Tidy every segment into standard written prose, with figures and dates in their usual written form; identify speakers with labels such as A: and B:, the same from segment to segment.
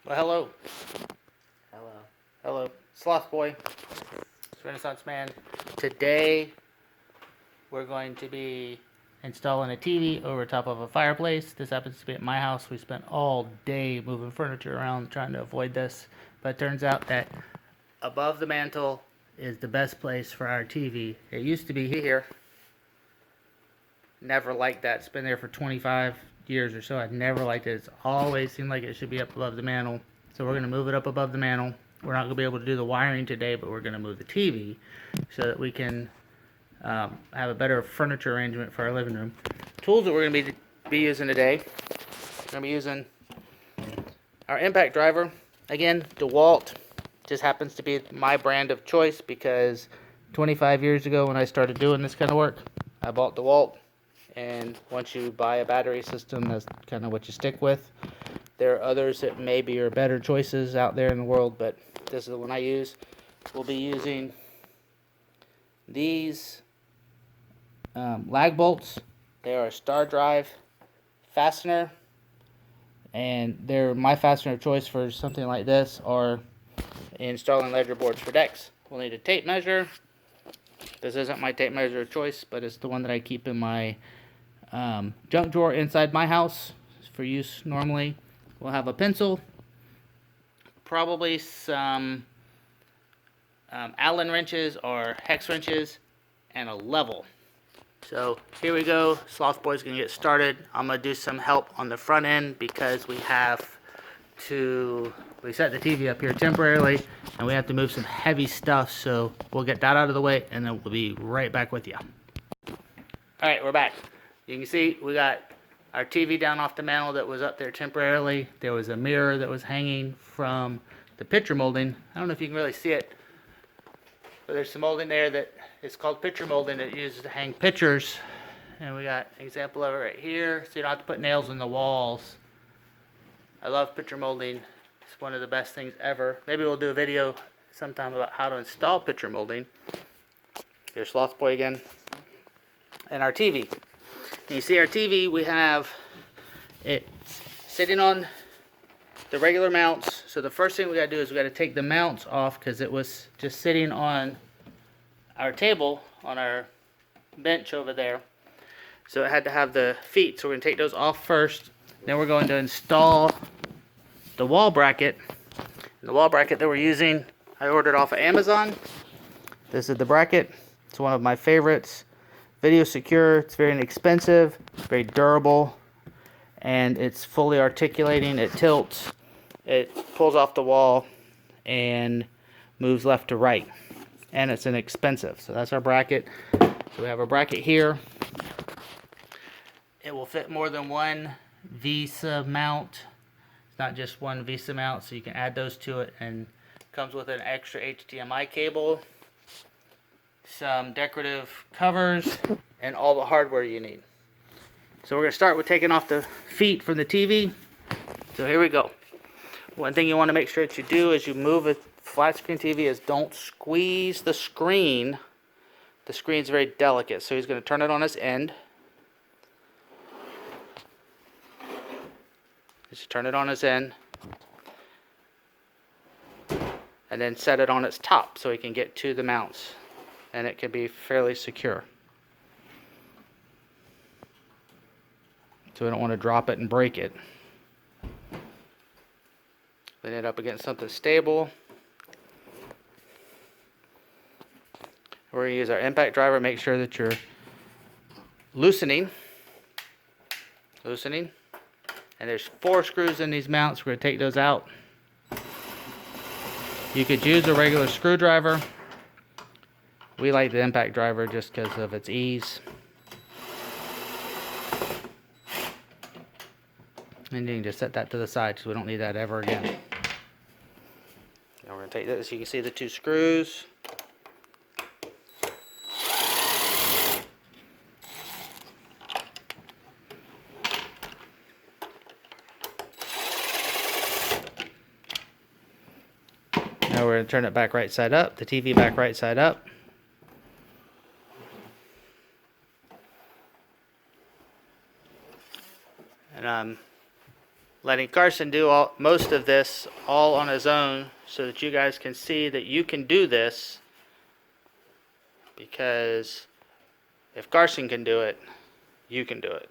A: Well, hello. Hello. Hello. Sloth Boy. Renaissance Man. Today, we're going to be installing a TV over top of a fireplace. This happens to be at my house. We spent all day moving furniture around trying to avoid this. But it turns out that above the mantle is the best place for our TV. It used to be here. Never liked that. It's been there for 25 years or so. I've never liked it. It's always seemed like it should be up above the mantle. So we're going to move it up above the mantle. We're not going to be able to do the wiring today, but we're going to move the TV so that we can have a better furniture arrangement for our living room. Tools that we're going to be using today. We're going to be using our impact driver. Again, DeWalt just happens to be my brand of choice because 25 years ago when I started doing this kind of work, I bought DeWalt. And once you buy a battery system, that's kind of what you stick with. There are others that maybe are better choices out there in the world, but this is the one I use. We'll be using these lag bolts. They are a star drive fastener, and they're my fastener of choice for something like this or installing ledger boards for decks. We'll need a tape measure. This isn't my tape measure of choice, but it's the one that I keep in my junk drawer inside my house for use normally. We'll have a pencil, probably some Allen wrenches or hex wrenches, and a level. So here we go. Sloth Boy's gonna get started. I'm gonna do some help on the front end because we set the TV up here temporarily and we have to move some heavy stuff, so we'll get that out of the way and then we'll be right back with you. Alright, we're back. You can see we got our TV down off the mantle that was up there temporarily. There was a mirror that was hanging from the picture molding. I don't know if you can really see it, but there's some molding there that is called picture molding that uses to hang pictures. And we got an example of it right here, so you don't have to put nails in the walls. I love picture molding. It's one of the best things ever. Maybe we'll do a video sometime about how to install picture molding. Here's Sloth Boy again. And our TV. And you see our TV, we have it sitting on the regular mounts. So the first thing we gotta do is we gotta take the mounts off because it was just sitting on our table, on our bench over there. So it had to have the feet. So we're gonna take those off first. Then we're going to install the wall bracket. And the wall bracket that we're using, I ordered off of Amazon. This is the bracket. It's one of my favorites. Video secure, it's very inexpensive, very durable, and it's fully articulating. It tilts, it pulls off the wall, and moves left to right. And it's inexpensive. So that's our bracket. So we have a bracket here. It will fit more than one VESA mount. It's not just one VESA mount, so you can add those to it, and it comes with an extra HDMI cable, some decorative covers, and all the hardware you need. So we're going to start with taking off the feet from the TV. So here we go. One thing you want to make sure that you do as you move a flat screen TV is don't squeeze the screen. The screen's very delicate, so he's going to turn it on its end. Just turn it on its end. And then set it on its top so he can get to the mounts. And it can be fairly secure. So we don't want to drop it and break it. Lean it up against something stable. We're going to use our impact driver. Make sure that you're loosening. And there's 4 screws in these mounts. We're going to take those out. You could use a regular screwdriver. We like the impact driver just because of its ease. And you can just set that to the side so we don't need that ever again. Now we're going to take this. You can see the 2 screws. Now we're going to turn it back right side up. The TV back right side up. And I'm letting made Carson do most of this all on his own so that you guys can see that you can do this, because if Carson can do it, you can do it.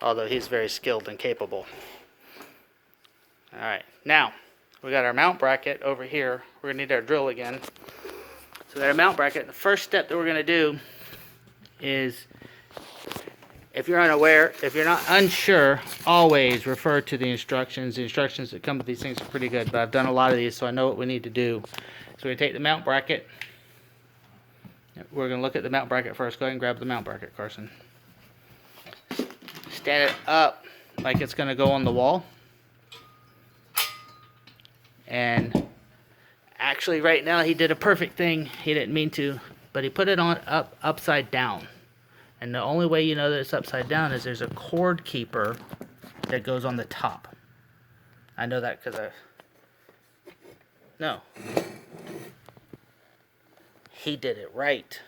A: Although he's very skilled and capable. Alright, now we got our mount bracket over here. We're going to need our drill again. So we got our mount bracket. The first step that we're going to do is, if you're unaware, if you're not unsure, always refer to the instructions. The instructions that come with these things are pretty good, but I've done a lot of these, so I know what we need to do. So we're going to take the mount bracket. We're going to look at the mount bracket first. Go ahead and grab the mount bracket, Carson. Stand it up like it's going to go on the wall. And actually right now he did a perfect thing. He didn't mean to, but he put it on upside down. And the only way you know that it's upside down is there's a cord keeper that goes on the top. I know that because no. He did it right.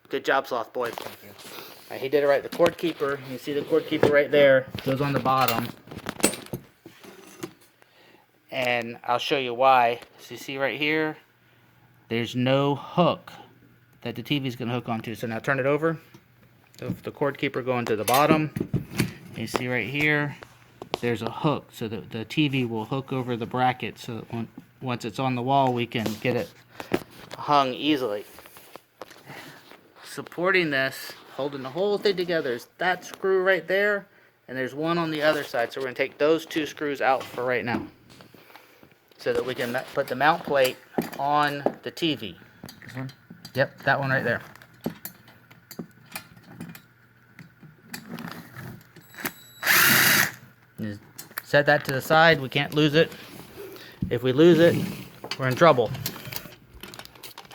A: Good job, Sloth Boy. Thank you. Right, he did it right. The cord keeper, you see the cord keeper right there, goes on the bottom. And I'll show you why. So you see right here, there's no hook that the TV is going to hook onto. So now turn it over. So the cord keeper going to the bottom. You see right here, there's a hook, so that the TV will hook over the bracket. So that once it's on the wall, we can get it hung easily. Supporting this, holding the whole thing together, is that screw right there, and there's one on the other side. So we're going to take those two screws out for right now, so that we can put the mount plate on the TV. This one? Yep, that one right there. Just set that to the side. We can't lose it. If we lose it, we're in trouble.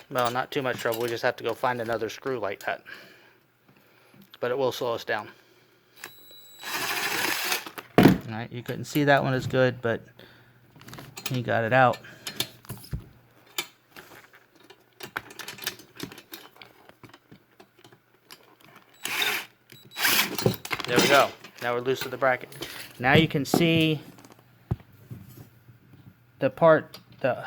A: Well, not too much trouble. We just have to go find another screw like that. But it will slow us down. Alright, you couldn't see that one as good, but he got it out. There we go. Now we're loose with the bracket. Now you can see the part, the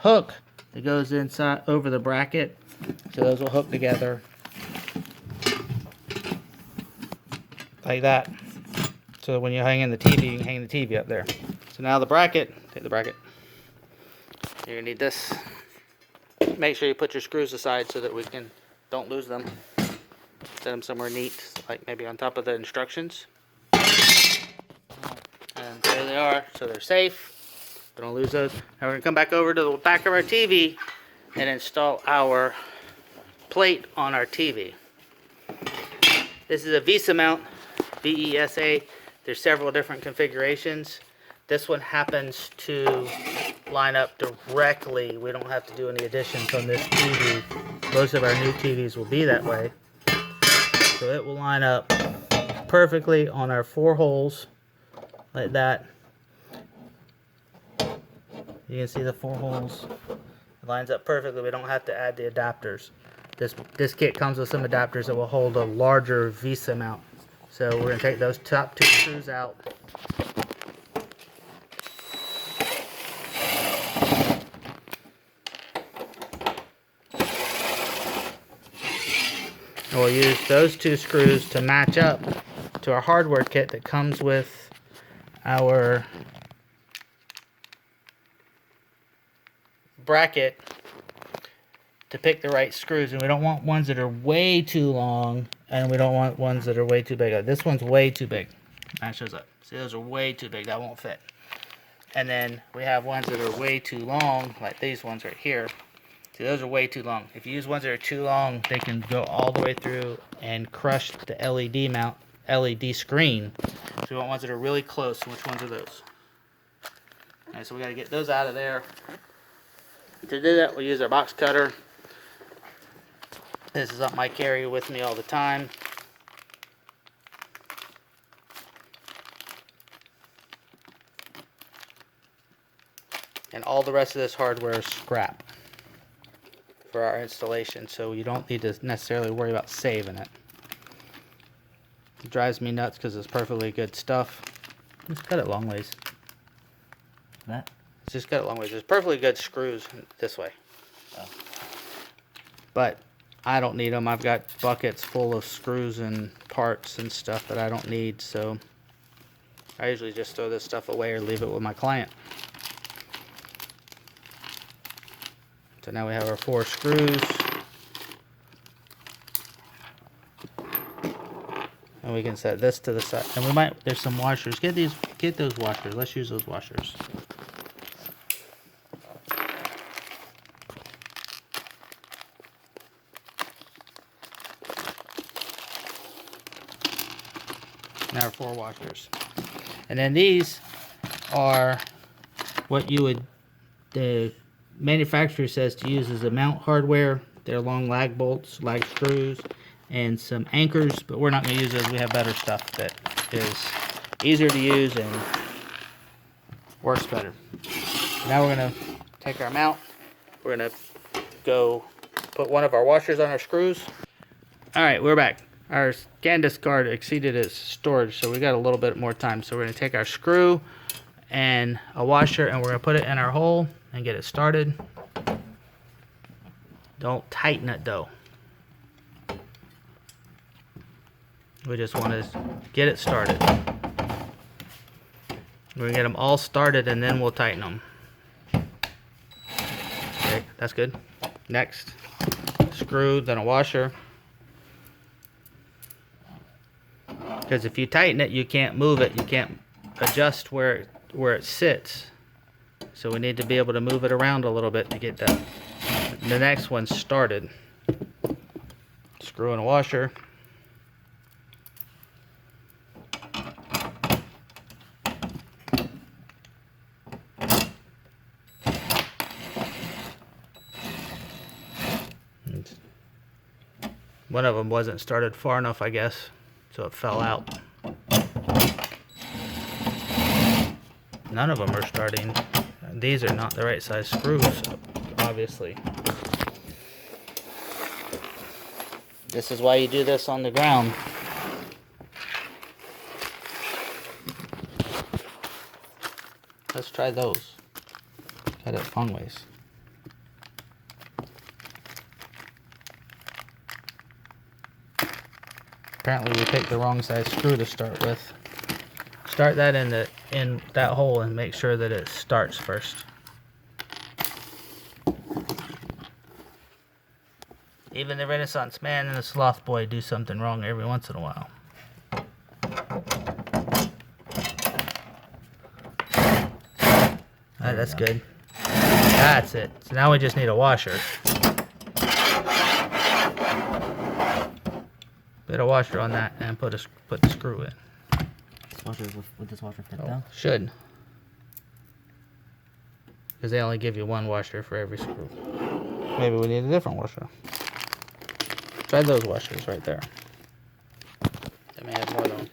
A: hook that goes inside over the bracket. So those will hook together like that. So when you hang in the TV, you can hang the TV up there. So now the bracket, take the bracket. You're gonna need this. Make sure you put your screws aside so that we don't lose them. Set them somewhere neat, like maybe on top of the instructions. And there they are, so they're safe. We don't lose those. Now we're gonna come back over to the back of our TV and install our plate on our TV. This is a VESA mount, VESA. There's several different configurations. This one happens to line up directly. We don't have to do any additions on this TV. Most of our new TVs will be that way. So it will line up perfectly on our 4 holes like that. You can see the 4 holes. It lines up perfectly. We don't have to add the adapters. This kit comes with some adapters that will hold a larger VESA mount. So we're going to take those top 2 screws out. And we'll use those 2 screws to match up to our hardware kit that comes with our bracket to pick the right screws. And we don't want ones that are way too long, and we don't want ones that are way too big. This one's way too big. That shows up. See, those are way too big. That won't fit. And then we have ones that are way too long, like these ones right here. See, those are way too long. If you use ones that are too long, they can go all the way through and crush the LED screen. So we want ones that are really close. Which ones are those? Alright, so we got to get those out of there. To do that, we'll use our box cutter. This is something I carry with me all the time. And all the rest of this hardware is scrap for our installation, so you don't need to necessarily worry about saving it. It drives me nuts because it's perfectly good stuff. Just cut it long ways.
B: That?
A: Just cut it long ways. There's perfectly good screws this way.
B: Oh.
A: But I don't need them. I've got buckets full of screws and parts and stuff that I don't need, so I usually just throw this stuff away or leave it with my client. So now we have our 4 screws. And we can set this to the side. And we might, there's some washers. Get those washers. Let's use those washers. Now our 4 washers. And then these are what you would, the manufacturer says to use as a mount hardware. They're long lag bolts, lag screws, and some anchors, but we're not going to use those. We have better stuff that is easier to use and works better. Now we're going to take our mount. We're going to go put one of our washers on our screws. All right, we're back. Our SanDisk card exceeded its storage, so we got a little bit more time. So we're going to take our screw and a washer, and we're going to put it in our hole and get it started. Don't tighten it though. We just want to get it started. We're going to get them all started and then we'll tighten them. Okay, that's good. Next, screw, then a washer. Because if you tighten it, you can't move it. You can't adjust where it sits. So we need to be able to move it around a little bit to get the next one started. Screw in a washer. One of them wasn't started far enough, I guess, so it fell out. None of them are starting. These are not the right size screws, obviously. This is why you do this on the ground. Let's try those. Try that long ways. Apparently we picked the wrong size screw to start with. Start that in that hole and make sure that it starts first. Even the Renaissance man and the sloth boy do something wrong every once in a while. Alright, that's good. That's it. So now we just need a washer. Put a washer on that and put the screw in.
B: Would this washer fit down?
A: Should. Because they only give you one washer for every screw. Maybe we need a different washer. Try those washers right there. They may have more than one.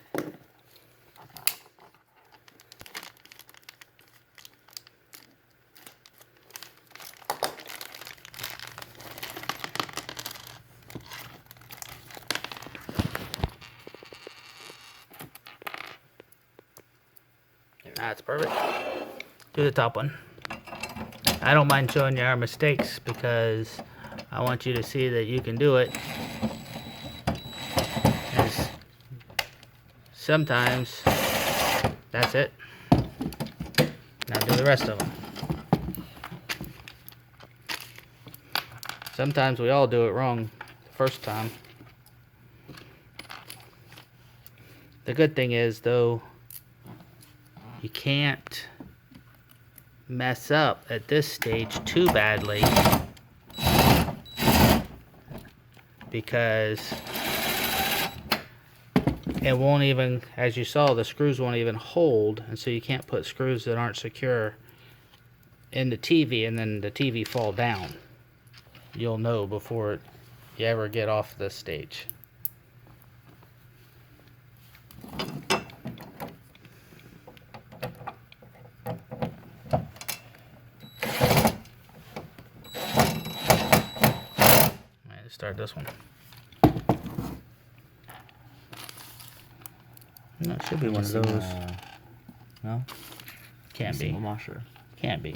A: That's perfect. Do the top one. I don't mind showing you our mistakes because I want you to see that you can do it. As sometimes that's it. Now do the rest of them. Sometimes we all do it wrong the first time. The good thing is though, you can't mess up at this stage too badly because it won't even, as you saw, the screws won't even hold, and so you can't put screws that aren't secure in the TV and then the TV fall down. You'll know before you ever get off this stage. Start this one. No, it should be one of those.
B: No?
A: Can be.
B: Single washer.
A: Can be.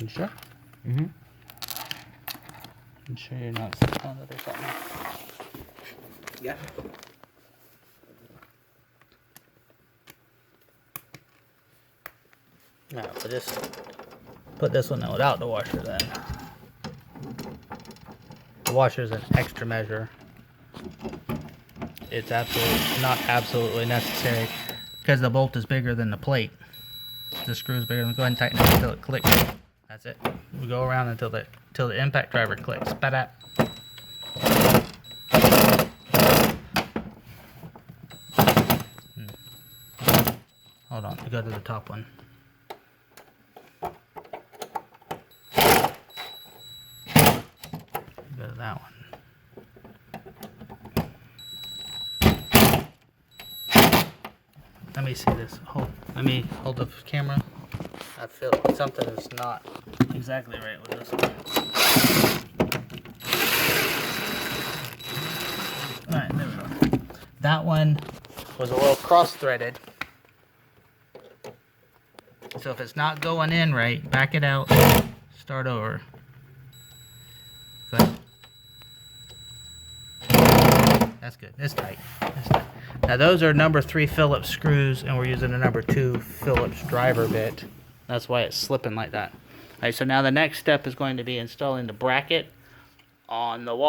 A: You sure?
B: Mm-hmm.
A: You sure you're not sitting on it or something?
B: Yeah.
A: No, but just put this one in without the washer then. The washer is an extra measure. It's absolutely not absolutely necessary because the bolt is bigger than the plate. The screw is bigger. Go ahead and tighten it until it clicks. That's it. We go around until the impact driver clicks. Ba-da. Hold on, we go to the top one. Go to that one. Let me see this. Let me hold the camera. I feel something is not exactly right with this one. Alright, there we go. That one was a little cross-threaded. So if it's not going in right, back it out, start over. Good. That's good. It's tight. It's tight. Now those are number 3 Phillips screws, and we're using a number 2 Phillips driver bit. That's why it's slipping like that. Alright, so now the next step is going to be installing the bracket on the wall.